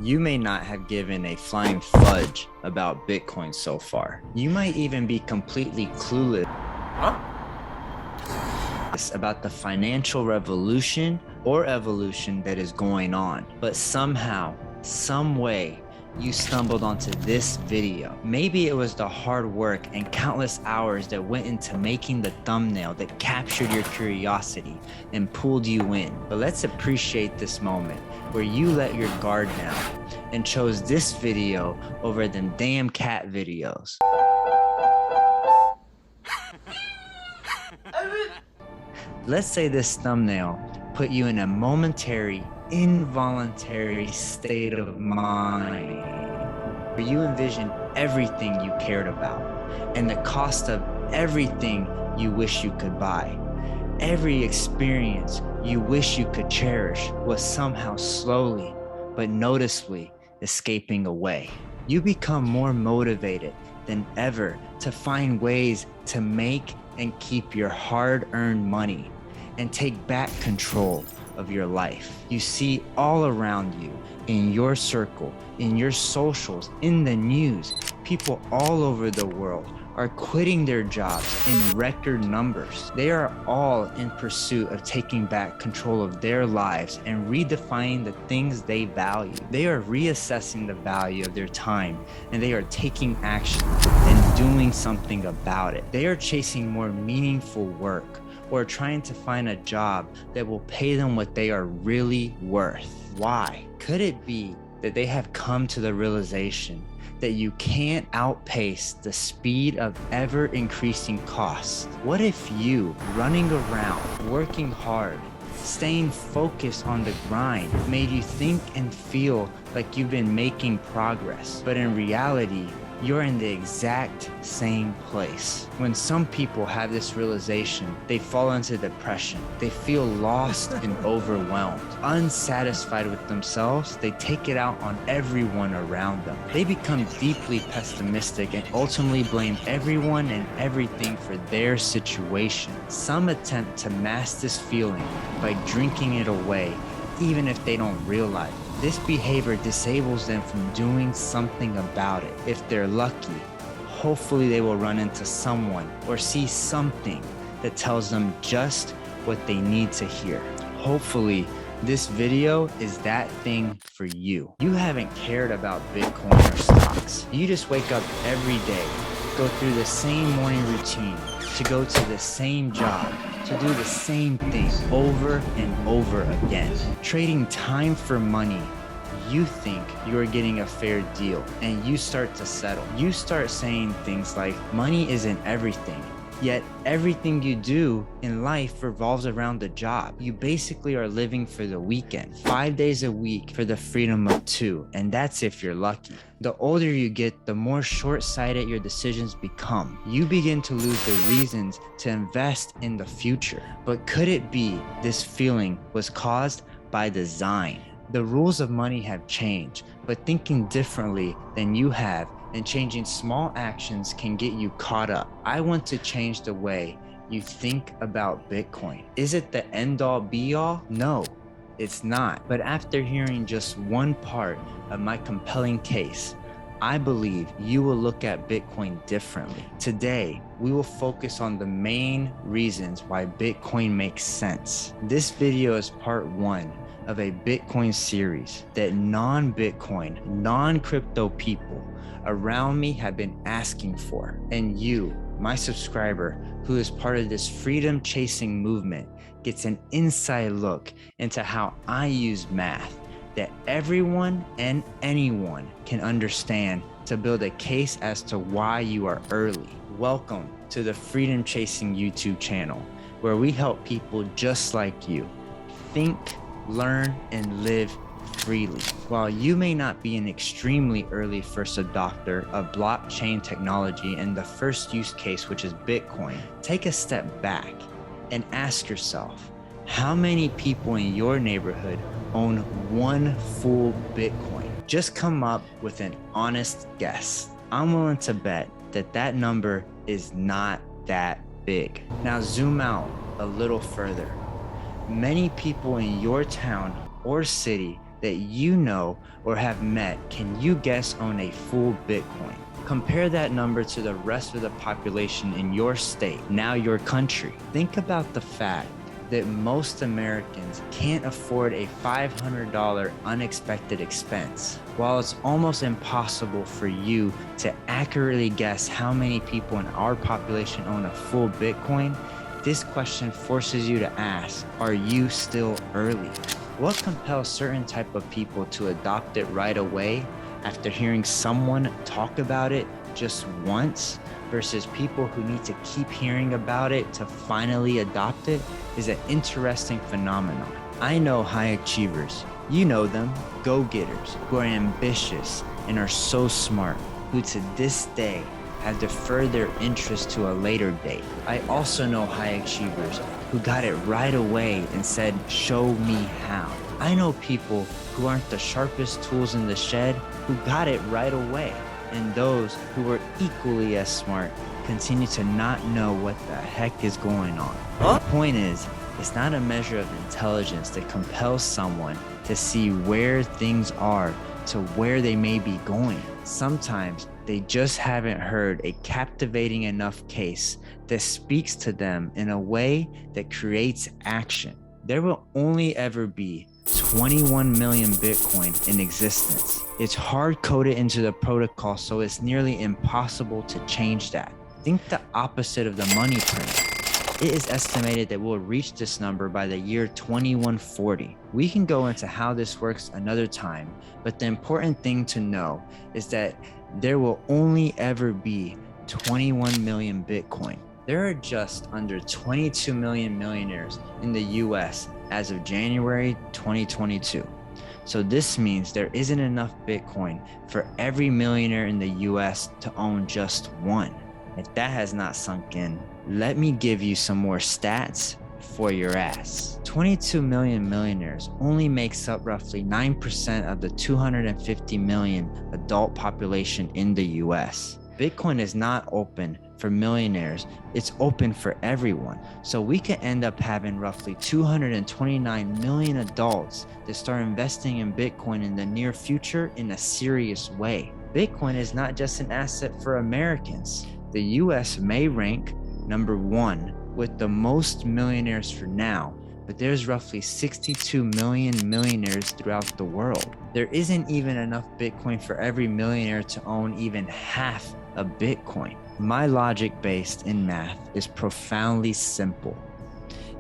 You may not have given a flying fudge about Bitcoin so far. You might even be completely clueless about the financial revolution or evolution that is going on. But somehow, some way, you stumbled onto this video. Maybe it was the hard work and countless hours that went into making the thumbnail that captured your curiosity and pulled you in. But let's appreciate this moment where you let your guard down and chose this video over them damn cat videos. Let's say this thumbnail put you in a momentary, involuntary state of mind where you envisioned everything you cared about and the cost of everything you wish you could buy. Every experience you wish you could cherish was somehow slowly but noticeably escaping away. You become more motivated than ever to find ways to make and keep your hard-earned money and take back control of your life. You see all around you, in your circle, in your socials, in the news, people all over the world are quitting their jobs in record numbers. They are all in pursuit of taking back control of their lives and redefining the things they value. They are reassessing the value of their time, and they are taking action and doing something about it. They are chasing more meaningful work or trying to find a job that will pay them what they are really worth. Why? Could it be that they have come to the realization that you can't outpace the speed of ever-increasing costs? What if you, running around, working hard, staying focused on the grind, made you think and feel like you've been making progress, but in reality, you're in the exact same place? When some people have this realization, they fall into depression. They feel lost and overwhelmed. Unsatisfied with themselves, they take it out on everyone around them. They become deeply pessimistic and ultimately blame everyone and everything for their situation. Some attempt to mask this feeling by drinking it away, even if they don't realize it. This behavior disables them from doing something about it. If they're lucky, hopefully they will run into someone or see something that tells them just what they need to hear. Hopefully, this video is that thing for you. You haven't cared about Bitcoin or stocks. You just wake up every day, go through the same morning routine, to go to the same job, to do the same thing over and over again. Trading time for money, you think you are getting a fair deal and you start to settle. You start saying things like, money isn't everything. Yet everything you do in life revolves around the job. You basically are living for the weekend, 5 days a week for the freedom of 2, and that's if you're lucky. The older you get, the more short-sighted your decisions become. You begin to lose the reasons to invest in the future. But could it be this feeling was caused by design? The rules of money have changed, but thinking differently than you have and changing small actions can get you caught up. I want to change the way you think about Bitcoin. Is it the end-all be-all? No, it's not. But after hearing just one part of my compelling case, I believe you will look at Bitcoin differently. Today, we will focus on the main reasons why Bitcoin makes sense. This video is part 1 of a Bitcoin series that non-Bitcoin, non-crypto people around me have been asking for. And you, my subscriber, who is part of this freedom chasing movement, gets an inside look into how I use math that everyone and anyone can understand to build a case as to why you are early. Welcome to the Freedom Chasing YouTube channel, where we help people just like you think, learn, and live freely. While you may not be an extremely early first adopter of blockchain technology and the first use case, which is Bitcoin, take a step back and ask yourself, how many people in your neighborhood own one full Bitcoin? Just come up with an honest guess. I'm willing to bet that that number is not that big. Now zoom out a little further. Many people in your town or city that you know or have met can you guess own a full Bitcoin? Compare that number to the rest of the population in your state, now your country. Think about the fact that most Americans can't afford a $500 unexpected expense. While it's almost impossible for you to accurately guess how many people in our population own a full Bitcoin, this question forces you to ask, are you still early? What compels certain type of people to adopt it right away after hearing someone talk about it just once versus people who need to keep hearing about it to finally adopt it is an interesting phenomenon. I know high achievers, you know them, go-getters who are ambitious and are so smart, who to this day have deferred their interest to a later date. I also know high achievers who got it right away and said, show me how. I know people who aren't the sharpest tools in the shed who got it right away. And those who were equally as smart continue to not know what the heck is going on. The point is, it's not a measure of intelligence that compels someone to see where things are to where they may be going. Sometimes they just haven't heard a captivating enough case that speaks to them in a way that creates action. There will only ever be 21 million Bitcoin in existence. It's hard-coded into the protocol, so it's nearly impossible to change that. Think the opposite of the money print. It is estimated that we'll reach this number by the year 2140. We can go into how this works another time, but the important thing to know is that there will only ever be 21 million Bitcoin. There are just under 22 million millionaires in the US as of January 2022. So this means there isn't enough Bitcoin for every millionaire in the US to own just one. If that has not sunk in, let me give you some more stats for your ass. 22 million millionaires only makes up roughly 9% of the 250 million adult population in the US. Bitcoin is not open for millionaires, it's open for everyone. So we could end up having roughly 229 million adults that start investing in Bitcoin in the near future in a serious way. Bitcoin is not just an asset for Americans. The US may rank number 1 with the most millionaires for now, but there's roughly 62 million millionaires throughout the world. There isn't even enough Bitcoin for every millionaire to own even half a Bitcoin. My logic based in math is profoundly simple.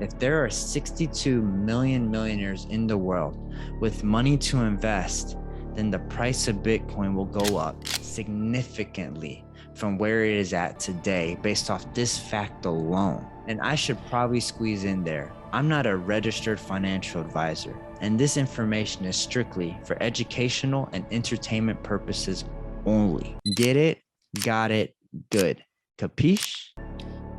If there are 62 million millionaires in the world with money to invest, then the price of Bitcoin will go up significantly from where it is at today based off this fact alone. And I should probably squeeze in there, I'm not a registered financial advisor, and this information is strictly for educational and entertainment purposes only. Get it? Got it? Good. Capiche?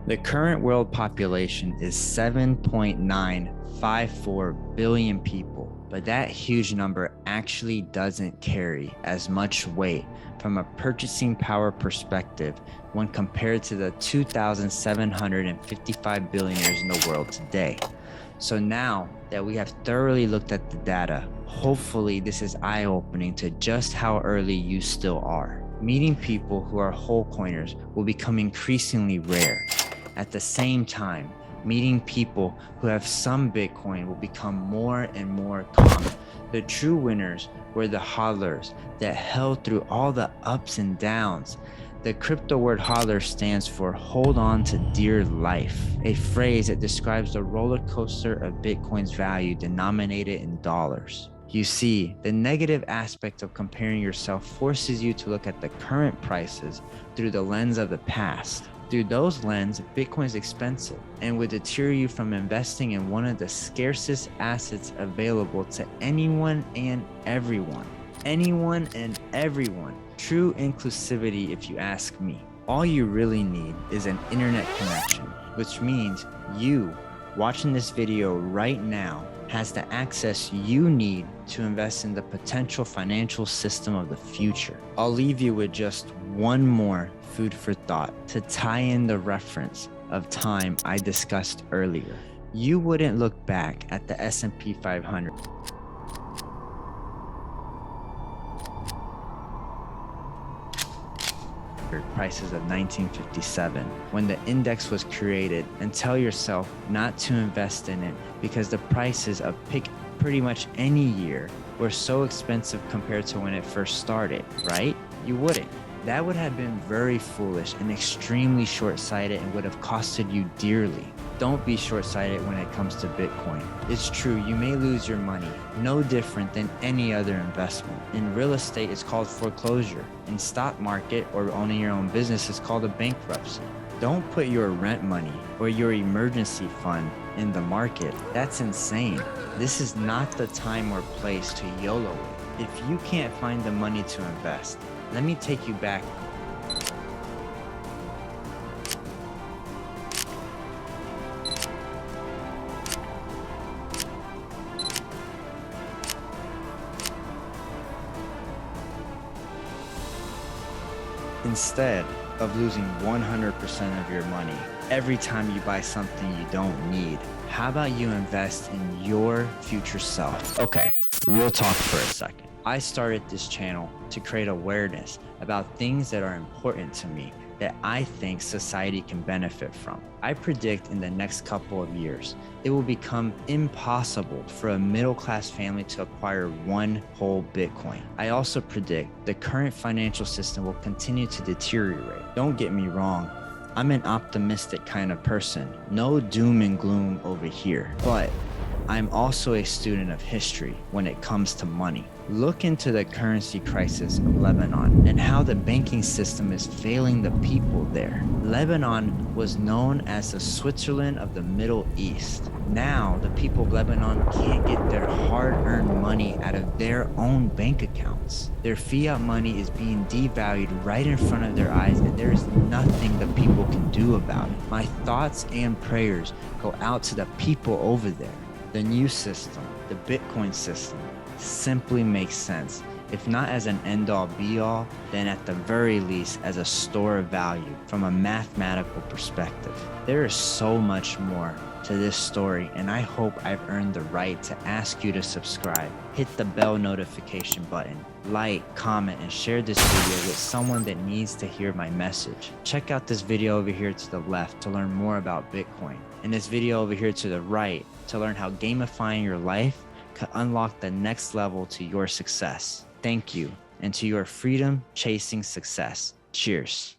The current world population is 7.954 billion people, but that huge number actually doesn't carry as much weight from a purchasing power perspective when compared to the 2,755 billionaires in the world today. So now that we have thoroughly looked at the data, hopefully this is eye-opening to just how early you still are. Meeting people who are whole coiners will become increasingly rare. At the same time, meeting people who have some Bitcoin will become more and more common. The true winners were the hodlers that held through all the ups and downs. The crypto word hodler stands for hold on to dear life, a phrase that describes the roller coaster of Bitcoin's value denominated in dollars. You see, the negative aspect of comparing yourself forces you to look at the current prices through the lens of the past. Through those lenses, Bitcoin is expensive and would deter you from investing in one of the scarcest assets available to anyone and everyone. Anyone and everyone. True inclusivity, if you ask me. All you really need is an internet connection, which means you, watching this video right now, has the access you need to invest in the potential financial system of the future. I'll leave you with just one more food for thought to tie in the reference of time I discussed earlier. You wouldn't look back at the S&P 500 prices of 1957 when the index was created, and tell yourself not to invest in it because the prices of pick pretty much any year were so expensive compared to when it first started, right? You wouldn't. That would have been very foolish and extremely short-sighted and would have costed you dearly. Don't be short-sighted when it comes to Bitcoin. It's true, you may lose your money, no different than any other investment. In real estate, it's called foreclosure. In stock market or owning your own business, it's called a bankruptcy. Don't put your rent money or your emergency fund in the market. That's insane. This is not the time or place to YOLO it. If you can't find the money to invest, let me take you back. Instead of losing 100% of your money every time you buy something you don't need, how about you invest in your future self? Okay, real talk for a second. I started this channel to create awareness about things that are important to me that I think society can benefit from. I predict in the next couple of years, it will become impossible for a middle-class family to acquire one whole Bitcoin. I also predict the current financial system will continue to deteriorate. Don't get me wrong, I'm an optimistic kind of person. No doom and gloom over here, but I'm also a student of history when it comes to money. Look into the currency crisis of Lebanon and how the banking system is failing the people there. Lebanon was known as the Switzerland of the Middle East. Now, the people of Lebanon can't get their hard-earned money out of their own bank accounts. Their fiat money is being devalued right in front of their eyes, and there is nothing the people can do about it. My thoughts and prayers go out to the people over there. The new system, the Bitcoin system, simply makes sense. If not as an end-all be-all, then at the very least as a store of value from a mathematical perspective. There is so much more to this story, and I hope I've earned the right to ask you to subscribe. Hit the bell notification button, like, comment, and share this video with someone that needs to hear my message. Check out this video over here to the left to learn more about Bitcoin, and this video over here to the right to learn how gamifying your life could unlock the next level to your success. Thank you, and to your freedom chasing success. Cheers.